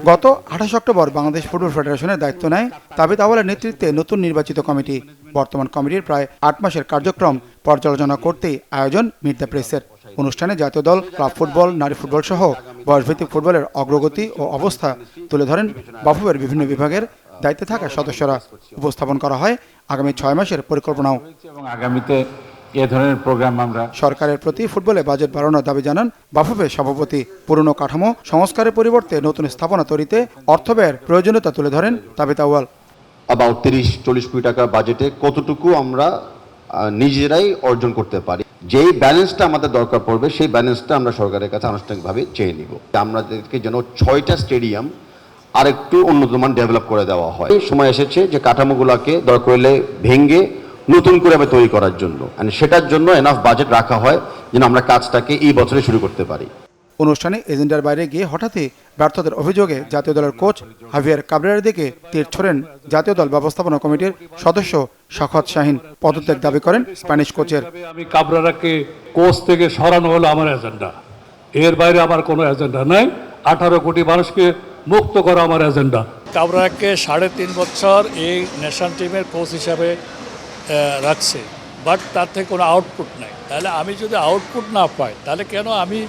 গত 28 October Bangladesh football ফেডারেশনের দায়িত্ব নেয় তাবিথ আউয়ালের নেতৃত্বে নতুন নির্বাচিত কমিটি। বর্তমান কমিটির প্রায় 8 মাসের কার্যক্রম পর্যালোচনা করতেই আয়োজন মিট দ্য প্রেসের। অনুষ্ঠানে জাতীয় দল, ক্লাব ফুটবল, নারী ফুটবল সহ বয়সভিত্তিক ফুটবলের অগ্রগতি ও অবস্থা তুলে ধরেন বাফুফের বিভিন্ন বিভাগের দায়িত্বে থাকা সদস্যরা। উপস্থাপন করা হয় আগামী 6 মাসের পরিকল্পনাও। আগামীতে এ ধরনের প্রোগ্রাম আমরা সরকারের প্রতি ফুটবলে বাজেট বাড়ানোর দাবি জানান বাফুফের সভাপতি। পুরনো কাঠামো সংস্কারের পরিবর্তে নতুন স্থাপনা তৈরিতে অর্থ ব্যয়ের প্রয়োজনীয়তা তুলে ধরেন তাবিথ আউয়াল। about 30-40 কোটি টাকা বাজেটে কতটুকু আমরা নিজেরাই অর্জন করতে পারি, যেই ব্যালেন্সটা আমাদের দরকার পড়বে সেই ব্যালেন্সটা আমরা সরকারের কাছে আনুষ্ঠানিকভাবে চেয়ে নিব। আমাদেরকে যেন 6টা স্টেডিয়াম আরেকটু উন্নতমান ডেভেলপ করে দেওয়া হয়। সময় এসেছে যে কাঠামোগুলোকে দরকার হলে ভেঙে নতুন করে আবার তৈরি করার জন্য, সেটার জন্য এনাফ বাজেট রাখা হয় যেন আমরা কাজটাকে এই বছরে শুরু করতে পারি। অনুষ্ঠানে এজেন্ডার বাইরে গিয়ে হঠাৎই ব্যর্থতার অভিযোগে জাতীয় দলের কোচ হাভিয়ার কাবরেরার দিকে তীর ছোড়েন জাতীয় দল ব্যবস্থাপনা কমিটির সদস্য শওকত শাহীন। পদত্যাগ দাবি করেন স্প্যানিশ কোচের। আমি কাবরেরাকে কোচ থেকে সরানো হলো আমার এজেন্ডা, এর বাইরে আমার কোনো এজেন্ডা নাই। 18 কোটি মানুষকে মুক্ত করা আমার এজেন্ডা। কাবরেরাকে 3.5 বছর এই ন্যাশনাল টিমের কোচ হিসাবে রাখছে, বাট তার থেকে কোনো আউটপুট নাই। তাহলে আমি যদি আউটপুট না পাই তাহলে কেন আমি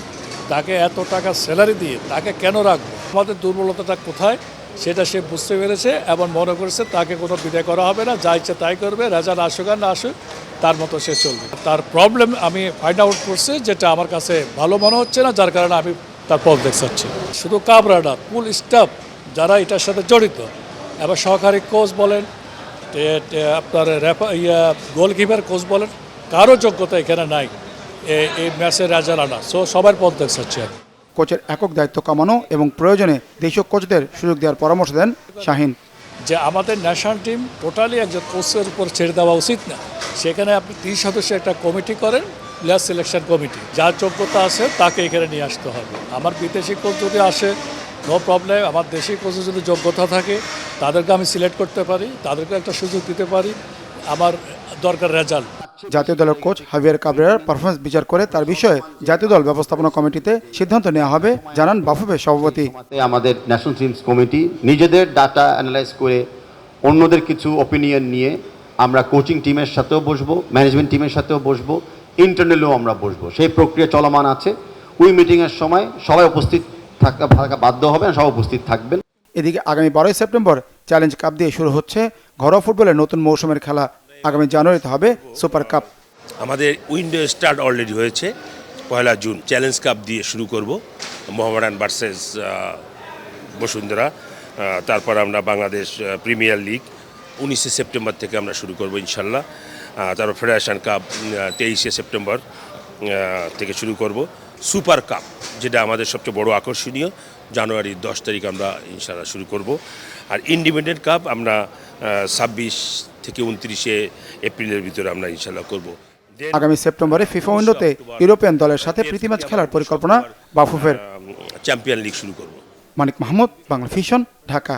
তাকে এত টাকা স্যালারি দিয়ে তাকে কেন রাখবো? আমাদের দুর্বলতাটা কোথায় সেটা সে বুঝতে পেরেছে এবং মনে করেছে তাকে কোনো বিদায় করা হবে না, যা ইচ্ছে তাই করবে, রেজাল্ট আসুক আর না আসুক তার মতো সে চলবে। তার প্রবলেম আমি ফাইন্ড আউট করছি, যেটা আমার কাছে ভালো মনে হচ্ছে না, যার কারণে আমি তার পদত্যাগ চাচ্ছি। শুধু কাবরেরা, ফুল স্টাফ যারা এটার সাথে জড়িত, এবার সহকারী কোচ বলেন, আপনার গোলকিপার কোচ বলেন, কারো যোগ্যতা এখানে নাই এই ম্যাচের রেজাল্ট আনা। সো সবার পদত্যাগ চাচ্ছি আমি। কোচের একক দায়িত্ব কমানো এবং প্রয়োজনে দেশীয় কোচদের সুযোগ দেওয়ার পরামর্শ দেন শাহীন। যে আমাদের ন্যাশনাল টিম টোটালি একজন কোচের উপর ছেড়ে দেওয়া উচিত না। সেখানে আপনি 30 সদস্যের একটা কমিটি করেন, প্লেয়ার সিলেকশন কমিটি। যার যোগ্যতা আছে তাকে এখানে নিয়ে আসতে হবে। আমার বিদেশি কোচ যদি আসে নো প্রবলেম, আমার দেশি কোচের যদি যোগ্যতা থাকে তাদেরকে আমি সিলেক্ট করতে পারি, তাদেরকে একটা সুযোগ দিতে পারি। আমার দরকার রেজাল্ট। জাতীয় দলের কোচ হাভিয়ার কাবরেরার পারফরমেন্স বিচার করে তার বিষয়ে জাতীয় দল ব্যবস্থাপনা কমিটিতে সিদ্ধান্ত নেওয়া হবে, জানান বাফুফের সভাপতি। আমাদের ন্যাশনাল টিমস কমিটি নিজেদের ডাটা অ্যানালাইজ করে অন্যদের কিছু ওপিনিয়ন নিয়ে আমরা কোচিং টিমের সাথেও বসবো, ম্যানেজমেন্ট টিমের সাথেও বসবো, ইন্টারনালেও আমরা বসবো। সেই প্রক্রিয়া চলমান আছে। ওই মিটিংয়ের সময় সবাই উপস্থিত থাকা বাধ্য হবে, সবাই উপস্থিত থাকবেন। এদিকে আগামী 12 সেপ্টেম্বর চ্যালেঞ্জ কাপ দিয়ে শুরু হচ্ছে ঘরোয়া ফুটবলের নতুন মৌসুমের খেলা। আগামী জানুয়ারিতে হবে সুপার কাপ। আমাদের উইন্ডো স্টার্ট অলরেডি হয়েছে। 1 জুন চ্যালেঞ্জ কাপ দিয়ে শুরু করব, মোহামেডান ভার্সেস বসুন্ধরা। তারপর আমরা বাংলাদেশ প্রিমিয়ার লিগ 19 সেপ্টেম্বর থেকে আমরা শুরু করব ইনশাল্লাহ। তারপর ফেডারেশন কাপ 23 সেপ্টেম্বর থেকে শুরু করব। সুপার কাপ যেটা আমাদের সবচেয়ে বড় আকর্ষণীয়, জানুয়ারির 10 তারিখ আমরা ইনশাল্লাহ শুরু করব। আর ইন্ডিপেন্ডেন্ট কাপ আমরা 26 থেকে 29 এপ্রিলের ভিতরে আমরা ইনশাল্লাহ করব। আগামী সেপ্টেম্বরে ফিফা উইন্ডোতে ইউরোপিয়ান দলের সাথে প্রীতি ম্যাচ খেলার পরিকল্পনা বাফুফের। চ্যাম্পিয়ন লিগ শুরু করব। মানিক মাহমুদ, বাংলা ভিশন, ঢাকা।